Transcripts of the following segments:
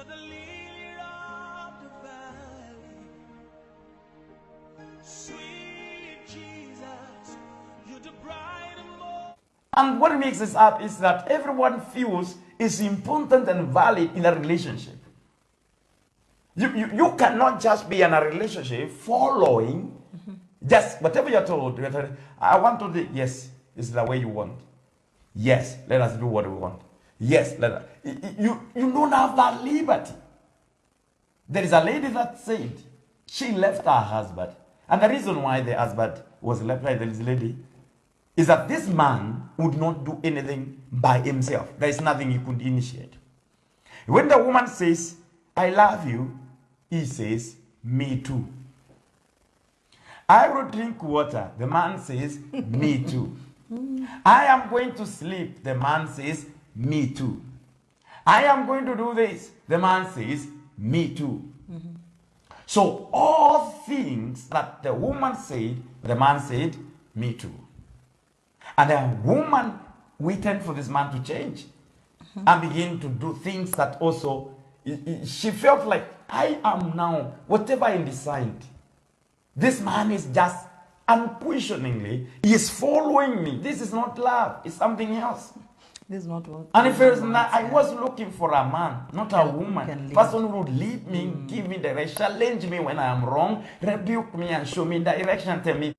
You're the lily of the valley. Sweet Jesus, you're the bright and morning. And what makes this up is that everyone feels is important and valid in a relationship. You cannot just be in a relationship following just whatever you're told. I want to do, yes, it's the way you want. Yes, let us do what we want. Yes, let us. You don't have that liberty. There is a lady that said she left her husband. And the reason why the husband was left by this lady is that this man would not do anything by himself. There is nothing he could initiate. When the woman says, I love you, he says, me too. I will drink water. The man says, me too. I am going to sleep. The man says, me too. I am going to do this. The man says, me too. So all things that the woman said, the man said, me too. And the woman waited for this man to change and begin to do things that also, she felt like, I am now, whatever I decide, this man is just unquestioningly, he is following me. This is not love, it's something else. This is not what. And if it was not, I was looking for a man, not a woman. Person who would lead me, give me direction, challenge me when I am wrong, rebuke me and show me direction, tell me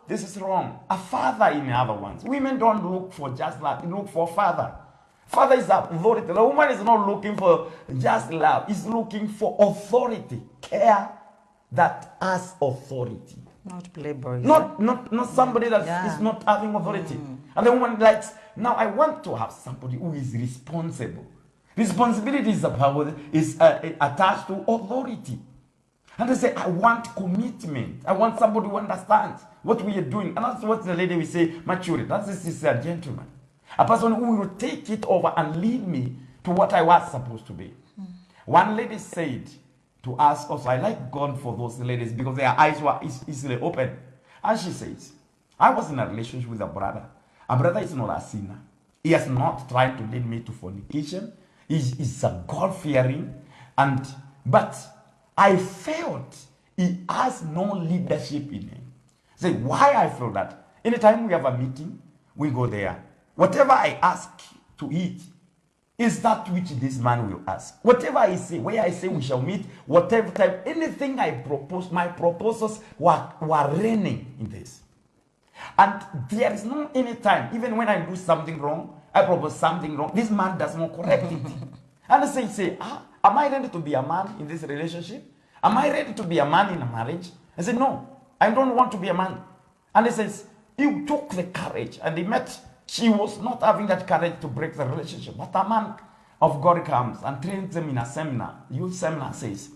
this is wrong. A father in the other ones. Women don't look for just that, they look for father. Father is authority. The woman is not looking for just love, is looking for authority, care that has authority. Not playboy. Not somebody that is not having authority. And the woman likes, now I want to have somebody who is responsible. Responsibility is attached to authority. And they say, I want commitment. I want somebody who understands what we are doing. And that's what the lady will say, maturity. That's a gentleman. A person who will take it over and lead me to what I was supposed to be. One lady said to us also, I like God for those ladies because their eyes were easily open. And she says, I was in a relationship with a brother. A brother is not a sinner. He is not trying to lead me to fornication. He's a God-fearing. But I felt he has no leadership in him. Say, why I feel that? Anytime we have a meeting, we go there. Whatever I ask to eat is that which this man will ask. Whatever I say, where I say we shall meet, whatever time, anything I propose, my proposals were raining in this. And there is no any time, even when I do something wrong, I propose something wrong, this man does not correct it. And I say, am I ready to be a man in this relationship? Am I ready to be a man in a marriage? I said, no, I don't want to be a man. And he says, you took the courage, and he met. She was not having that courage to break the relationship. But a man of God comes and trains them in a seminar. Youth seminar says,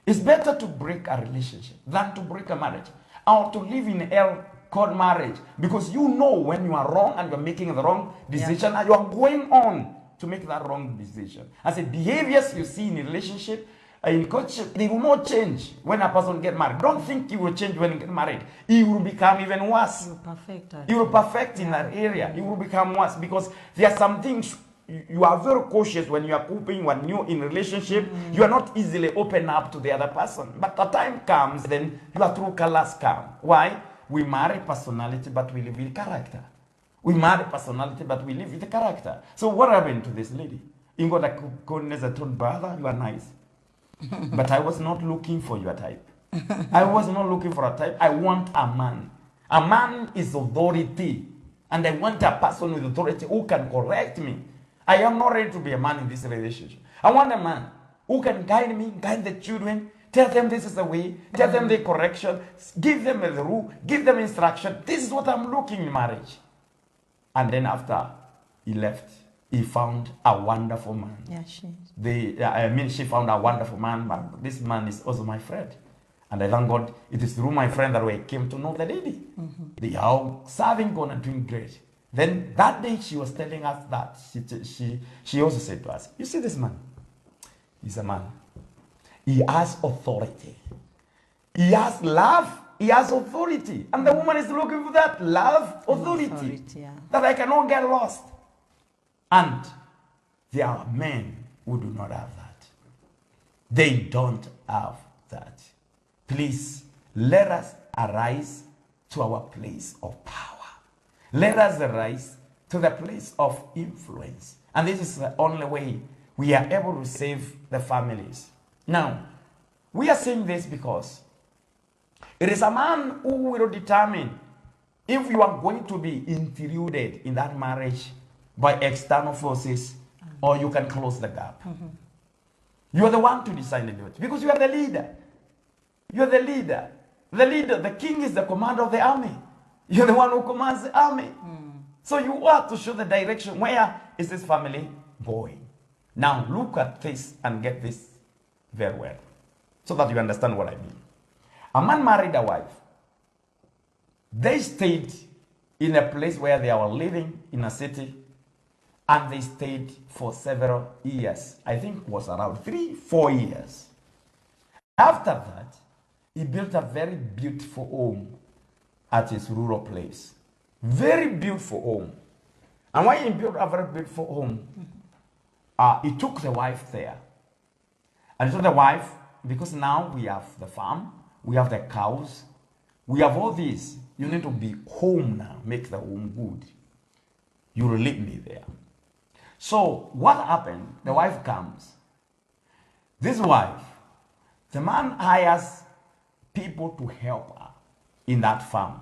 it's better to break a relationship than to break a marriage. Or to live in hell called marriage. Because you know when you are wrong and you're making the wrong decision and you are going on to make that wrong decision. I said, behaviors you see in a relationship, in courtship, they will not change when a person gets married. Don't think he will change when he gets married. He will become even worse. He will perfect in that area. He will become worse because there are some things you are very cautious when you are coping, when you're in a relationship. You are not easily open up to the other person. But the time comes, then your true colors come. Why? We marry personality, but we live with character. We marry personality, but we live with the character. So what happened to this lady? Ingo da goodness, I told brother, you are nice. But I was not looking for your type. I was not looking for a type. I want a man. A man is authority. And I want a person with authority who can correct me. I am not ready to be a man in this relationship. I want a man who can guide me, guide the children, tell them this is the way, tell them the correction, give them the rule, give them instruction. This is what I'm looking in marriage. And then after he left, he found a wonderful man. Yeah, she found a wonderful man, but this man is also my friend. And I thank God it is through my friend that I came to know the lady. They are serving God and doing great. Then that day she was telling us that she also said to us, you see this man? He's a man. He has authority. He has love. He has authority. And the woman is looking for that love, authority that I cannot get lost. And there are men who do not have that. They don't have that. Please, let us arise to our place of power. Let us arise to the place of influence. And this is the only way we are able to save the families. Now, we are saying this because it is a man who will determine if you are going to be intruded in that marriage by external forces or you can close the gap. You are the one to decide and do it because you are the leader. You are the leader. The leader, the king is the commander of the army. You're the one who commands the army. So you are to show the direction. Where is this family going? Now look at this and get this very well so that you understand what I mean. A man married a wife. They stayed in a place where they were living in a city, and they stayed for several years. I think it was around 3-4 years. After that, he built a very beautiful home at his rural place. Very beautiful home. And when he built a very beautiful home, he took the wife there. And he told the wife, because now we have the farm, we have the cows, we have all this. You need to be home now, make the home good. You will leave me there. So what happened? The wife comes. This wife, the man hires people to help her in that farm.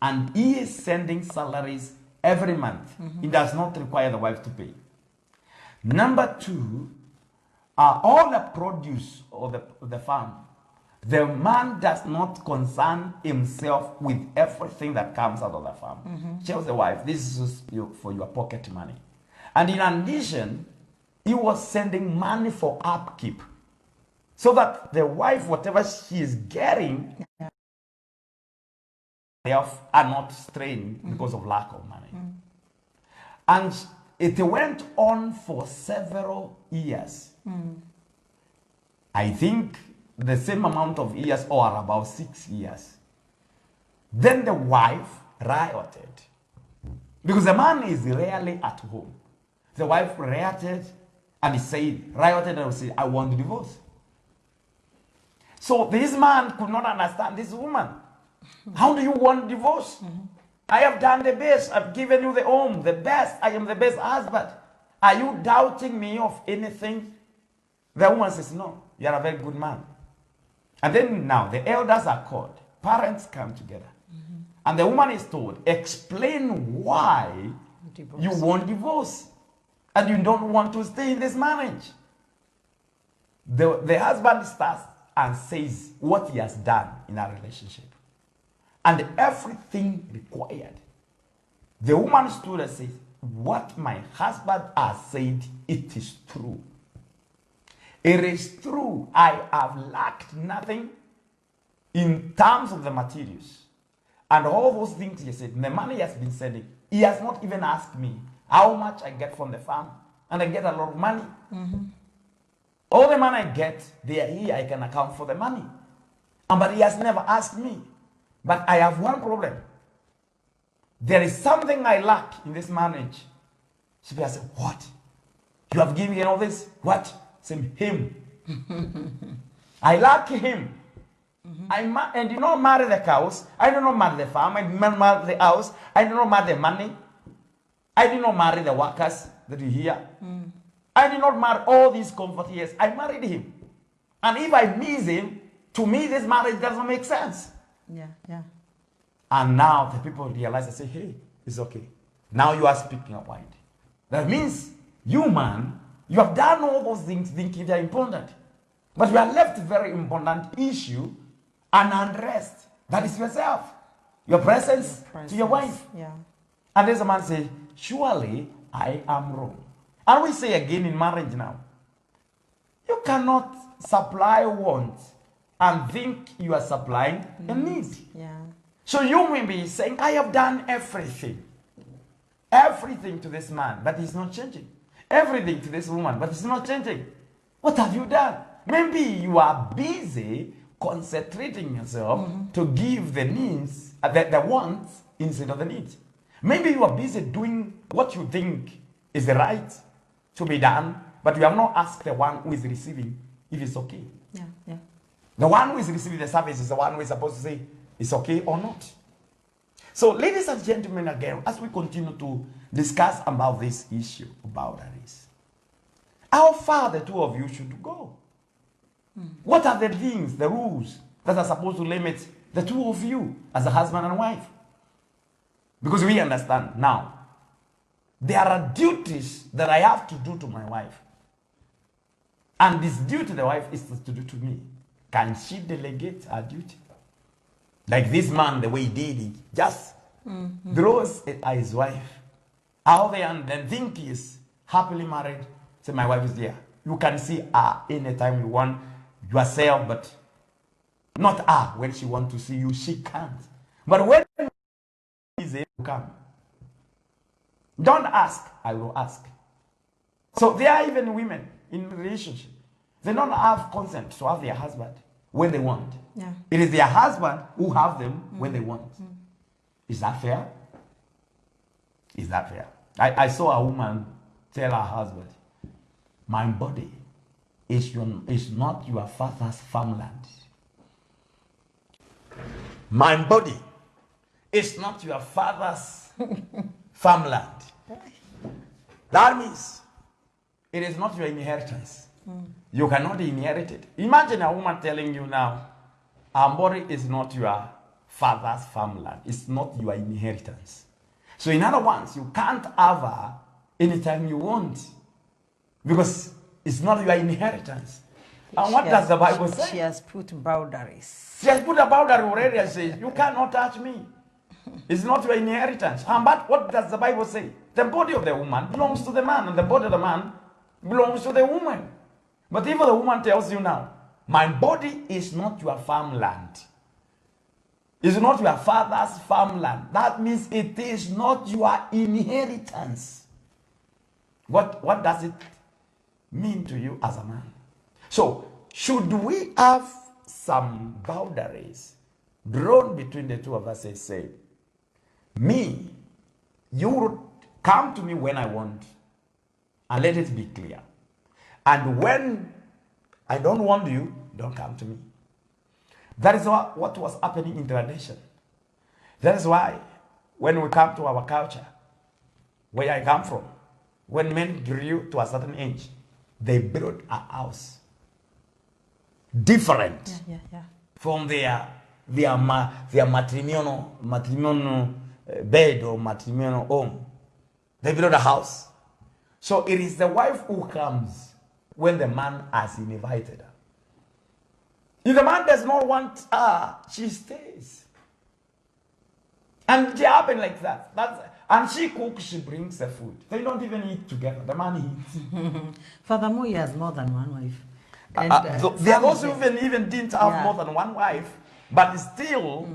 And he is sending salaries every month. He does not require the wife to pay. Number two, all the produce of the farm, the man does not concern himself with everything that comes out of the farm. Tells the wife, this is for your pocket money. And in addition, he was sending money for upkeep. So that the wife, whatever she is getting, are not strained because of lack of money. And it went on for several years. I think the same amount of years or about 6 years. Then the wife rioted. Because the man is rarely at home. The wife rioted and he said, rioted and said, I want divorce. So this man could not understand this woman. How do you want divorce? I have done the best. I've given you the home, the best. I am the best husband. Are you doubting me of anything? The woman says, no, you are a very good man. And then now the elders are called. Parents come together. And the woman is told, explain why you want divorce. And you don't want to stay in this marriage. The husband starts and says what he has done in our relationship. And everything required. The woman stood and said, what my husband has said, it is true. It is true. I have lacked nothing in terms of the materials. And all those things he said, the money he has been sending, he has not even asked me how much I get from the farm. And I get a lot of money. All the money I get, they are here, I can account for the money. But he has never asked me. But I have one problem. There is something I lack in this marriage. So I said, what? You have given me all this? What? Say, him. I lack him. I did not marry the cows. I did not marry the farm. I did not marry the house. I did not marry the money. I did not marry the workers that you hear. I did not marry all these comfort years. I married him. And if I miss him, to me this marriage doesn't make sense. Yeah. And now the people realize and say, hey, it's okay. Now you are speaking a point. That means you, man, you have done all those things thinking they are important. But you are left a very important issue and unrest. That is yourself. Your presence to your wife. Yeah. And there's a man say, surely I am wrong. And we say again in marriage now, you cannot supply wants and think you are supplying a need. Yeah. So you may be saying, I have done everything. Everything to this man, but he's not changing. Everything to this woman, but it's not changing. What have you done? Maybe you are busy concentrating yourself to give the needs, the wants instead of the needs. Maybe you are busy doing what you think is right to be done, but you have not asked the one who is receiving if it's okay. Yeah, yeah. The one who is receiving the service is the one who is supposed to say it's okay or not. So, ladies and gentlemen, again, as we continue to discuss about this issue of boundaries, how far the two of you should go? What are the things, the rules that are supposed to limit the two of you as a husband and wife? Because we understand now, there are duties that I have to do to my wife. And this duty the wife is to do to me. Can she delegate her duty? Like this man, the way he did it, just throws it at his wife out there and then think he is happily married. Say, my wife is there. You can see her anytime you want yourself, but not her when she wants to see you. She can't. But when is able to come, don't ask, I will ask. So there are even women in relationship. They don't have consent to have their husband when they want. Yeah. It is their husband who have them when they want. Is that fair? Is that fair? I saw a woman tell her husband, my body is not your father's farmland. My body is not your father's farmland. That means it is not your inheritance. You cannot inherit it. Imagine a woman telling you now, our body is not your father's farmland. It's not your inheritance. So in other words, you can't have her anytime you want because it's not your inheritance. And what does the Bible say? She has put boundaries. She has put a boundary already and says, you cannot touch me. It's not your inheritance. But what does the Bible say? The body of the woman belongs to the man, and the body of the man belongs to the woman. But if the woman tells you now, my body is not your farmland, it's not your father's farmland, that means it is not your inheritance. What does it mean to you as a man? So, should we have some boundaries drawn between the two of us and say, me, you would come to me when I want, and let it be clear. And when I don't want you, don't come to me. That is what was happening in tradition. That is why when we come to our culture, where I come from, when men grew to a certain age, they built a house different from their matrimonial bed or matrimonial home. They build a house. So it is the wife who comes when the man has invited her. If the man does not want her, she stays. And it happened like that. And she cooks, she brings the food. They don't even eat together. The man eats. Furthermore, he has more than one wife. And, there are those who even didn't have more than one wife, but still,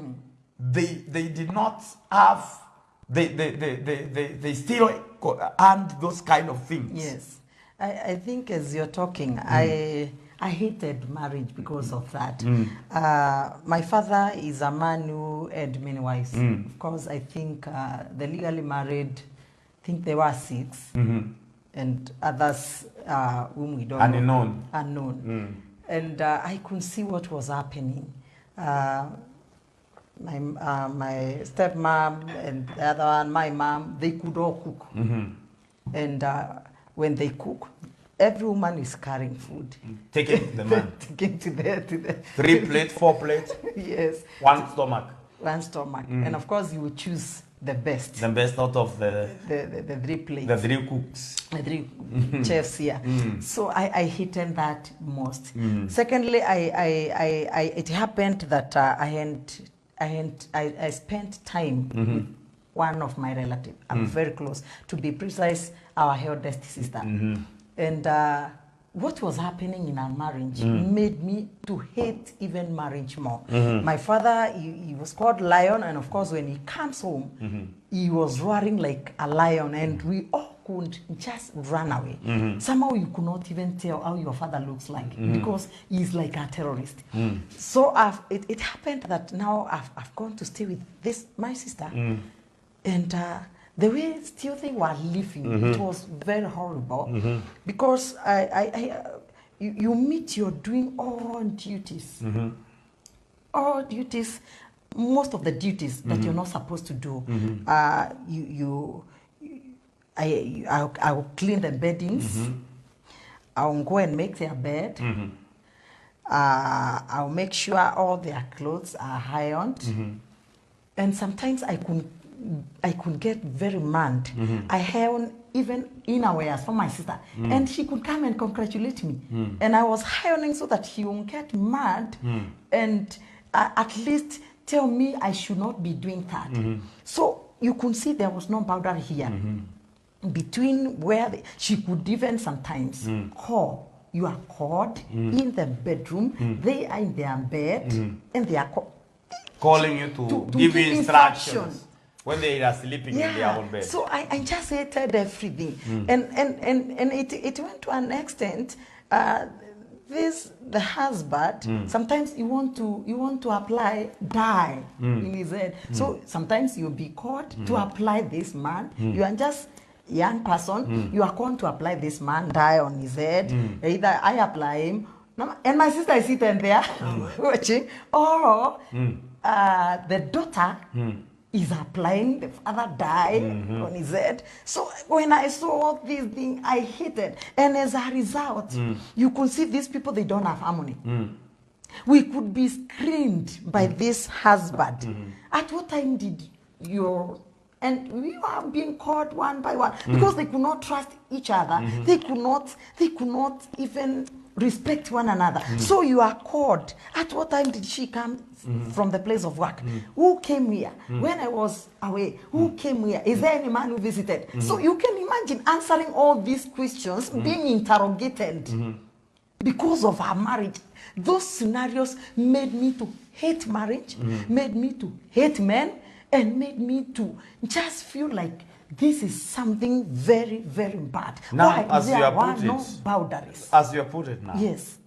they did not have, they still earned those kind of things. Yes. I think as you're talking, I hated marriage because of that. My father is a man who had many wives. Of course, I think the legally married, I think there were 6. And others whom we don't know. Unknown. And I could see what was happening. My stepmom and the other one, my mom, they could all cook. And when they cook, every woman is carrying food. Taking to the man. Taking to the 3 plates, 4 plates. Yes. 1 stomach. 1 stomach. And of course, you would choose the best. The best out of the 3 plates. The 3 cooks. The 3 chefs here. So I hated that most. Secondly, it happened that I spent time with one of my relatives. I'm very close. To be precise, our eldest sister. And what was happening in our marriage made me to hate even marriage more. My father, he was called Lion, and of course when he comes home, he was roaring like a lion, and we all could just run away. Somehow you could not even tell how your father looks like, because he's like a terrorist. So it happened that now I've gone to stay with my sister, and the way still they were living, it was very horrible, because you meet, you're doing all duties. All duties, most of the duties that you're not supposed to do. I'll clean the beddings. I'll go and make their bed. I'll make sure all their clothes are ironed. And sometimes I could get very mad. I iron even innerwears for my sister. And she could come and congratulate me. And I was ironing so that she won't get mad and at least tell me I should not be doing that. So you could see there was no boundary here. Between where she could even sometimes call. You are called in the bedroom. They are in their bed, and they are calling you to give you instructions when they are sleeping in their own bed. So I just hated everything, and it went to an extent. The husband sometimes you want to apply dye in his head. So sometimes you'll be called to apply this man. You are just young person, you are going to apply this man dye on his head. Either I apply him, and my sister is sitting there watching, or the daughter is applying the father dye on his head. So when I saw this thing, I hated. And as a result, you could see these people, they don't have harmony. We could be screened by this husband. At what time did your... And we are being called one by one because they could not trust each other. They could not even respect one another. So you are called. At what time did she come from the place of work? Who came here? When I was away, who came here? Is there any man who visited? So you can imagine answering all these questions, being interrogated because of our marriage. Those scenarios made me to hate marriage, made me to hate men, and made me to just feel like this is something very, very bad. Now, why? as There you have were put no it, boundaries. as you have put it now, Yes.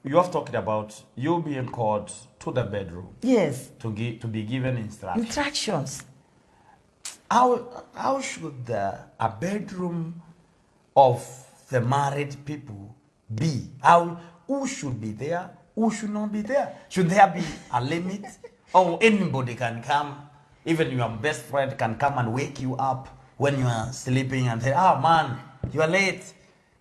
you have talked about you being called to the bedroom. Yes. To be given instructions. Instructions. How should a bedroom of the married people be? Who should be there? Who should not be there? Should there be a limit? Or anybody can come, even your best friend can come and wake you up when you are sleeping and say, "Ah, man, you are late.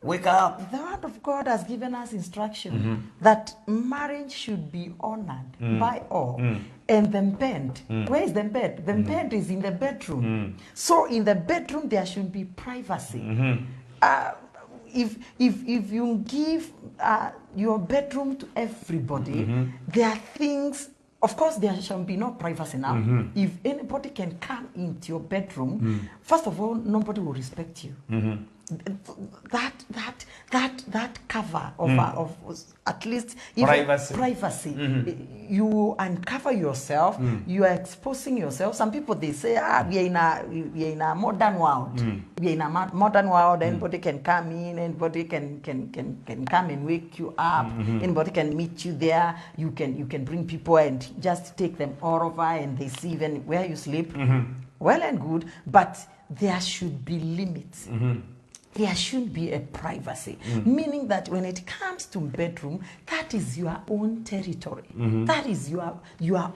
Wake up." The word of God has given us instruction that marriage should be honored by all. And the bed, where is the bed? The bed is in the bedroom. So in the bedroom there should be privacy. If you give your bedroom to everybody, there are things. Of course, there shall be no privacy now. If anybody can come into your bedroom, first of all, nobody will respect you. That cover of at least privacy. You uncover yourself. You are exposing yourself. Some people, they say, we are in a modern world. We are in a modern world. Anybody can come in. Anybody can come and wake you up. Anybody can meet you there. You can bring people and just take them all over, and they see even where you sleep. Well and good, but there should be limits. There should be a privacy, meaning that when it comes to bedroom, that is your own territory. That is your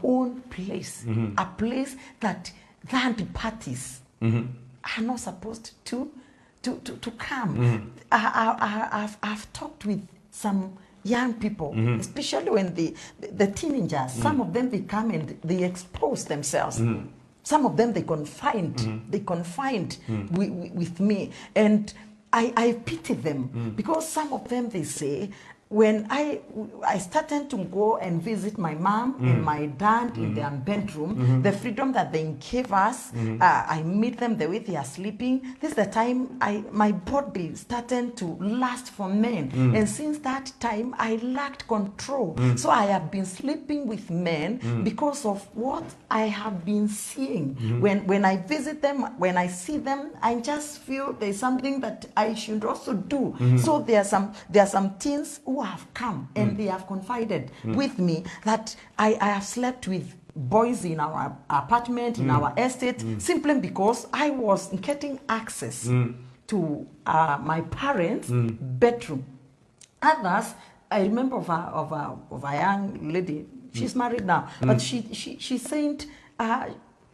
own place, a place that third parties are not supposed to come. I've talked with some young people, especially when the teenagers. Some of them, they come and they expose themselves. Some of them, they confined with me, and I pity them because some of them, they say, when I started to go and visit my mom and my dad in their bedroom, the freedom that they gave us, I meet them the way they are sleeping. This is the time my body started to lust for men. And since that time, I lacked control. So I have been sleeping with men because of what I have been seeing. When I visit them, when I see them, I just feel there's something that I should also do. So there are some teens who have come and they have confided with me that I have slept with boys in our apartment, in our estate, simply because I was getting access to my parents' bedroom. Others, I remember of a young lady. She's married now, but she said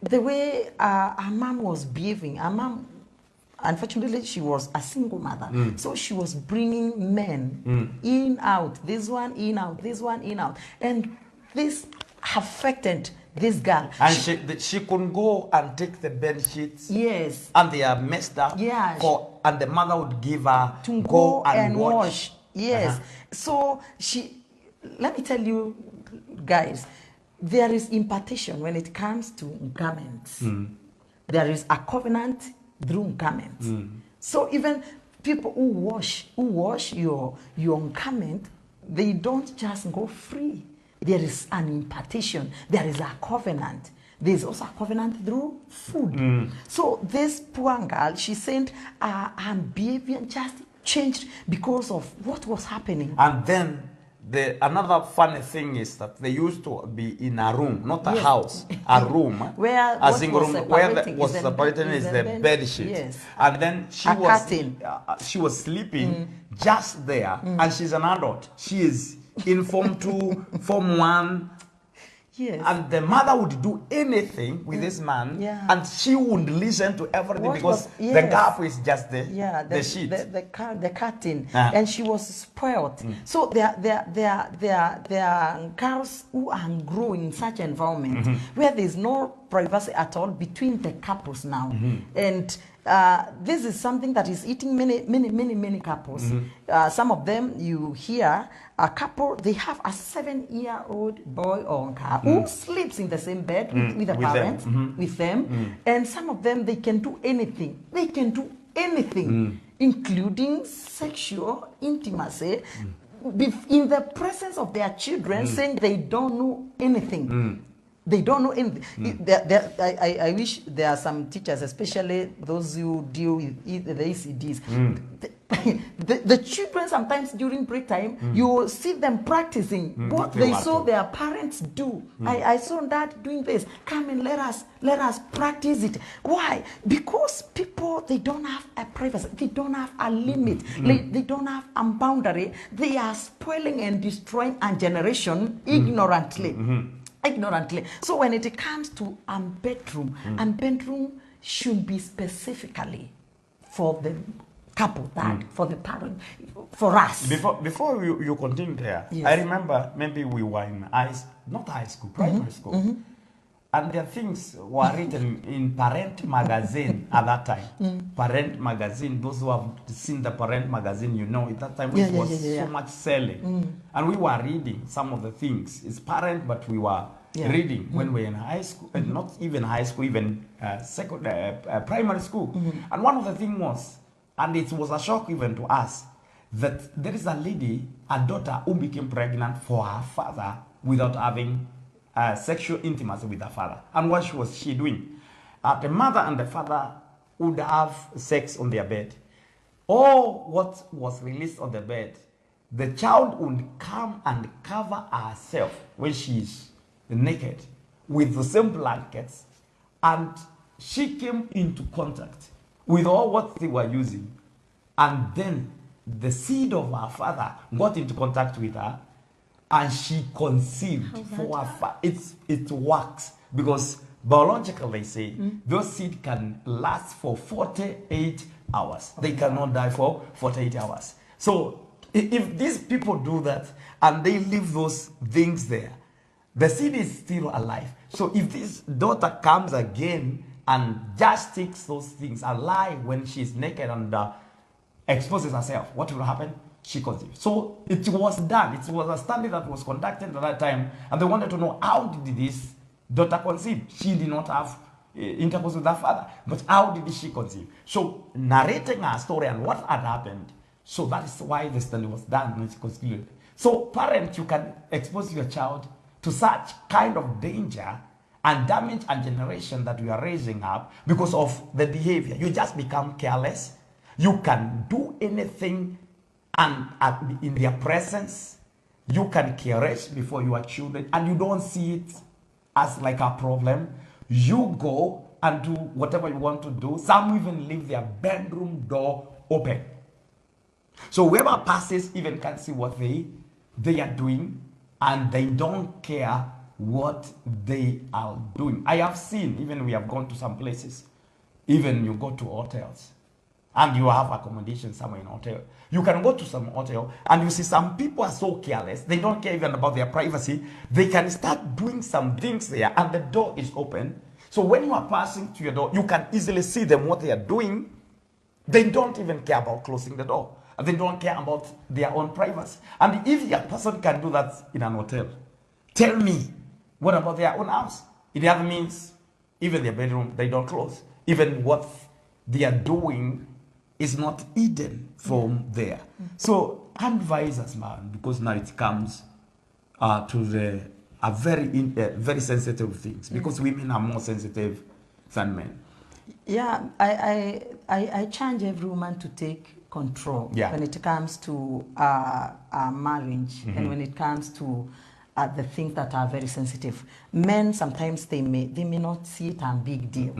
the way her mom was behaving. Her mom, unfortunately, she was a single mother, so she was bringing men in, out. This one in, out. This one in, out, and this affected this girl. And she couldn't go and take the bed sheets. Yes. And they are messed up. Yeah. And the mother would give her to go and wash. Yes. Uh-huh. So let me tell you, guys, there is impartation when it comes to garments. There is a covenant through garments. So even people who wash your garment, they don't just go free. There is an impartation. There is a covenant. There is also a covenant through food. So this poor girl, she said her behavior just changed because of what was happening. And then another funny thing is that they used to be in a room, not a house, a room. Where a single room where was separating is the bed sheet. Yes. And then she was sleeping just there, and she's an adult. She is in Form 2, Form 1. Yes. And the mother would do anything with this man, and she wouldn't listen to everything because the gap is just the sheet, the curtain, and she was spoiled. So there are girls who are growing in such environment where there is no privacy at all between the couples now, and this is something that is eating many couples. Some of them, you hear a couple, they have a 7-year-old boy or girl who sleeps in the same bed with the parents, with them. And some of them, they can do anything. They can do anything, including sexual intimacy, in the presence of their children, saying they don't know anything. They don't know anything. I wish there are some teachers, especially those who deal with the ECDs. The children, sometimes during break time, you will see them practicing what they saw their parents do. I saw Dad doing this. Come and let us practice it. Why? Because people, they don't have a privacy. They don't have a limit. They don't have a boundary. They are spoiling and destroying a generation ignorantly. So when it comes to a bedroom should be specifically for the couple, for the parent, for us. Before you continue there, I remember maybe we were in primary school, and the things were written in Parent magazine at that time. Parent magazine, those who have seen the Parent magazine, you know, at that time it was so much selling. And we were reading some of the things. It's Parent, but we were reading when we were in high school, and not even high school, even primary school. And one of the things was, and it was a shock even to us, that there is a lady, a daughter, who became pregnant for her father without having sexual intimacy with her father. And what was she doing? The mother and the father would have sex on their bed. Or what was released on the bed, the child would come and cover herself when she is naked with the same blankets, and she came into contact with all what they were using, and then the seed of her father got into contact with her, and she conceived for her father. It works because biologically they say those seeds can last for 48 hours. They cannot die for 48 hours. So if these people do that and they leave those things there, the seed is still alive. So if this daughter comes again and just takes those things alive when she's naked and exposes herself, what will happen? She conceives. So it was done. It was a study that was conducted at that time, and they wanted to know, how did this daughter conceive? She did not have intercourse with her father, but how did she conceive? So narrating her story and what had happened. So that is why the study was done and it's concluded. So parents, you can expose your child to such kind of danger and damage a generation that we are raising up because of the behavior. You just become careless. You can do anything, and in their presence, you can caress before your children, and you don't see it as like a problem. You go and do whatever you want to do. Some even leave their bedroom door open. So whoever passes even can see what they are doing, and they don't care what they are doing. I have seen, even we have gone to some places, even you go to hotels, and you have accommodation somewhere in a hotel. You can go to some hotel and you see some people are so careless. They don't care even about their privacy. They can start doing some things there and the door is open. So when you are passing to your door, you can easily see them what they are doing. They don't even care about closing the door. They don't care about their own privacy. And if a person can do that in an hotel, tell me, what about their own house? It either means even their bedroom, they don't close. Even what they are doing is not hidden from there. So advise us, man, because now it comes to the very sensitive things, because women are more sensitive than men. Yeah, I challenge every woman to take control when it comes to marriage and when it comes to the things that are very sensitive. Men, sometimes they may not see it as a big deal.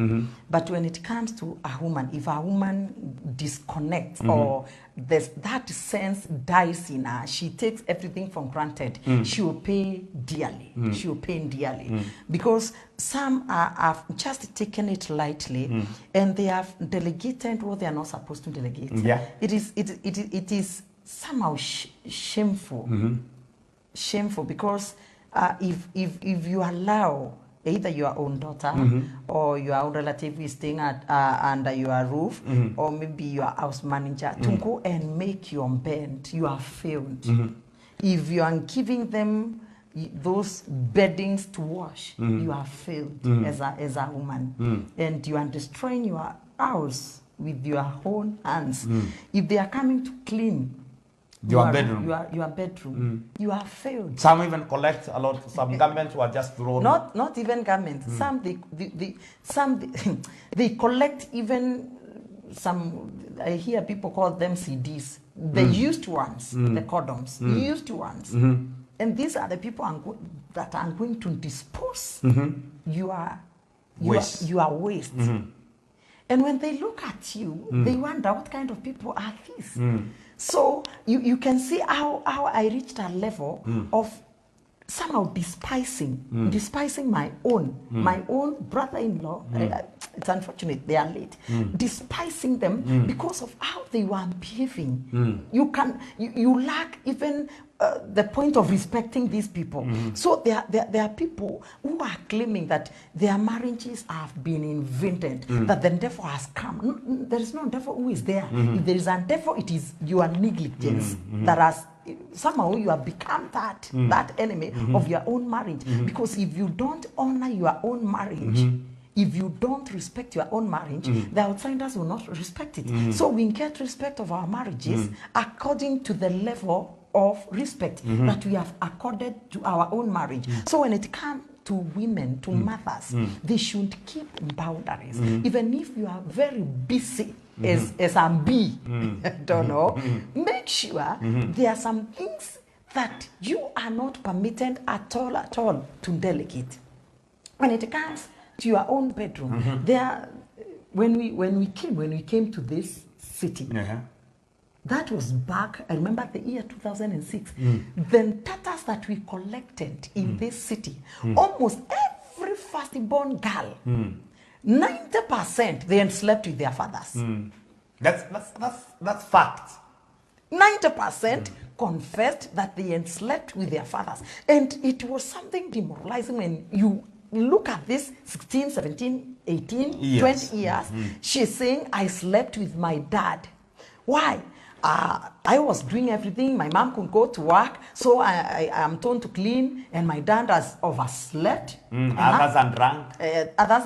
But when it comes to a woman, if a woman disconnects or there's that sense dies in her, she takes everything for granted, she will pay dearly. She will pay dearly. Because some have just taken it lightly and they have delegated what they are not supposed to delegate. It is somehow shameful. Shameful, because if you allow either your own daughter or your own relative is staying at under your roof or maybe your house manager to go and make your bed, you have failed. If you are giving them those beddings to wash, you have failed as a woman, and you are destroying your house with your own hands. If they are coming to clean your bedroom, you have failed. Some even collect a lot. Some garments were just thrown. Not even garments. Some they collect even some. I hear people call them CDs. The used ones, the condoms, used ones, and these are the people that are going to dispose your waste. And when they look at you, they wonder what kind of people are these. So you can see how I reached a level of somehow despising my own brother-in-law. It's unfortunate they are late. Despising them because of how they were behaving. You lack even the point of respecting these people. So there are people who are claiming that their marriages have been invented, that the devil has come. There is no devil who is there. If there is a devil, it is your negligence that has somehow you have become that enemy of your own marriage. Because if you don't honor your own marriage, if you don't respect your own marriage, the outsiders will not respect it. So we get respect of our marriages according to the level of respect that we have accorded to our own marriage. So when it comes to women, to mothers, they should keep boundaries. Even if you are very busy as a bee, don't know, make sure there are some things that you are not permitted at all to delegate. When it comes to your own bedroom, when we came to this city, that was back, I remember the year 2006. The tatters that we collected in this city, almost every firstborn girl, 90% they had slept with their fathers. That's fact. 90% confessed that they had slept with their fathers. And it was something demoralizing when you look at this 16, 17, 18, 20 years. She's saying, I slept with my dad. Why? I was doing everything. My mom could go to work, so I am told to clean, and my dad has overslept. Others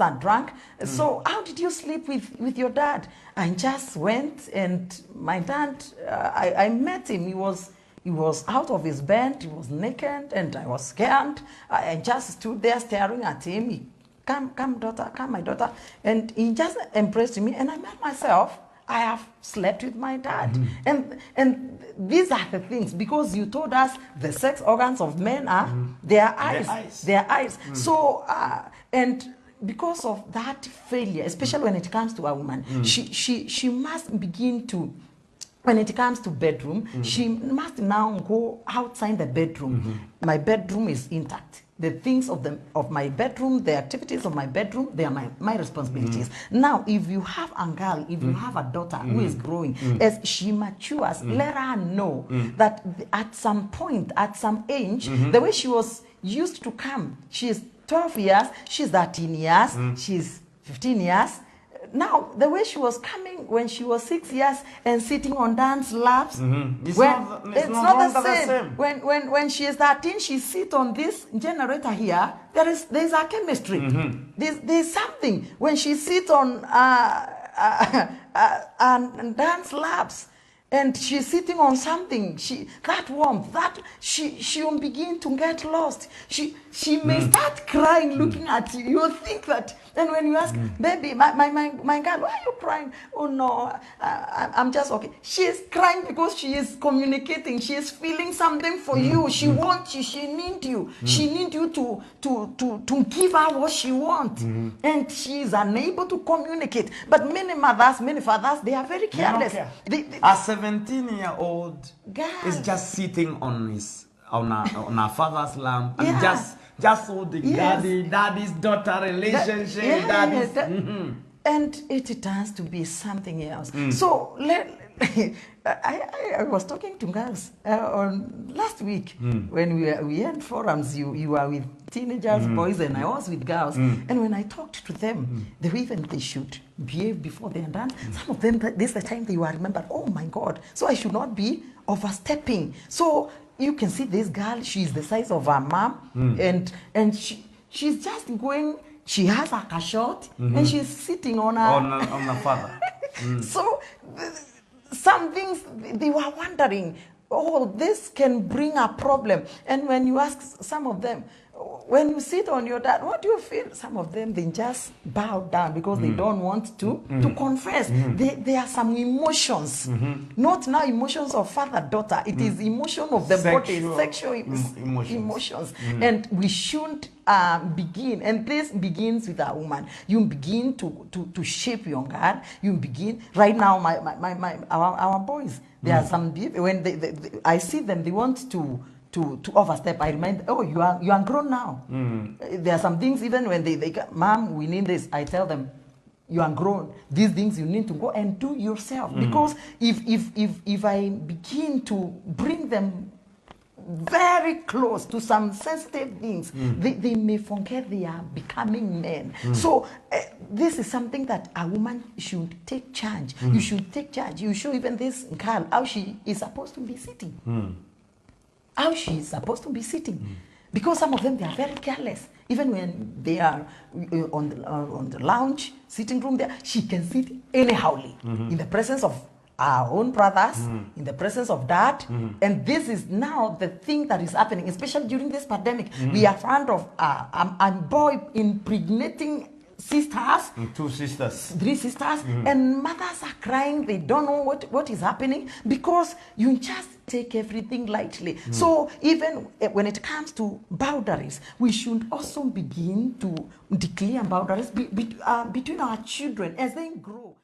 are drunk. So how did you sleep with your dad? I just went, and my dad, I met him. He was out of his bed. He was naked, and I was scared. I just stood there staring at him. He, come, daughter, come, my daughter. And he just embraced me, and I met myself. I have slept with my dad. And these are the things, because you told us the sex organs of men are their eyes. Their eyes. So, and because of that failure, especially when it comes to a woman, she must begin to, when it comes to bedroom, she must now go outside the bedroom. My bedroom is intact. The things of my bedroom, the activities of my bedroom, they are my responsibilities. Now, if you have a girl, if you have a daughter who is growing, as she matures, let her know that at some point, at some age, the way she was used to come, she is 12 years, she's 13 years, she's 15 years. Now, the way she was coming when she was 6 years and sitting on dance laps, It's not the same. When she is 13, she sits on this generator here. There's a chemistry. There's something. When she sits on dance laps, and she's sitting on something, that warmth, that she will begin to get lost. She may start crying, looking at you. You'll think that, and when you ask, baby, my girl, why are you crying? Oh no, I'm just okay. She's crying because she is communicating. She is feeling something for you. She wants you. She needs you. She needs you to give her what she wants, and she is unable to communicate. But many mothers, many fathers, they are very careless. A 17-year-old is just sitting on her father's lap and just holding daddy's daughter relationship. And it turns to be something else. So I was talking to girls on last week when we had forums. You were with teenagers, boys, and I was with girls. And when I talked to them, the way even they should behave before they are done, some of them, this is the time they were remembered, oh my God, so I should not be overstepping. So you can see this girl, she's the size of her mom, and she's just going, she has a cashot, and she's sitting on her father. So some things, they were wondering, oh, this can bring a problem. And when you ask some of them, when you sit on your dad, what do you feel? Some of them, they just bow down because they don't want to confess. There are some emotions, not now emotions of father-daughter. It is emotion of the body, sexual emotions. And we shouldn't begin, and this begins with a woman. You begin to shape your girl. You begin, right now, our boys, there are some people, when I see them, they want to overstep. I remind, oh, you are grown now. There are some things, even when they mom, we need this, I tell them, you are grown. These things you need to go and do yourself. Because if I begin to bring them very close to some sensitive things, they may forget they are becoming men. So this is something that a woman should take charge. You should take charge. You show even this girl how she is supposed to be sitting. How she is supposed to be sitting. Because some of them, they are very careless. Even when they are on the lounge, sitting room there, she can sit anyhowly in the presence of our own brothers, in the presence of dad. And this is now the thing that is happening, especially during this pandemic. We are fond of a boy impregnating sisters, 2 sisters, 3 sisters, and mothers are crying. They don't know what is happening because you just take everything lightly. So even when it comes to boundaries, we should also begin to declare boundaries between our children as they grow.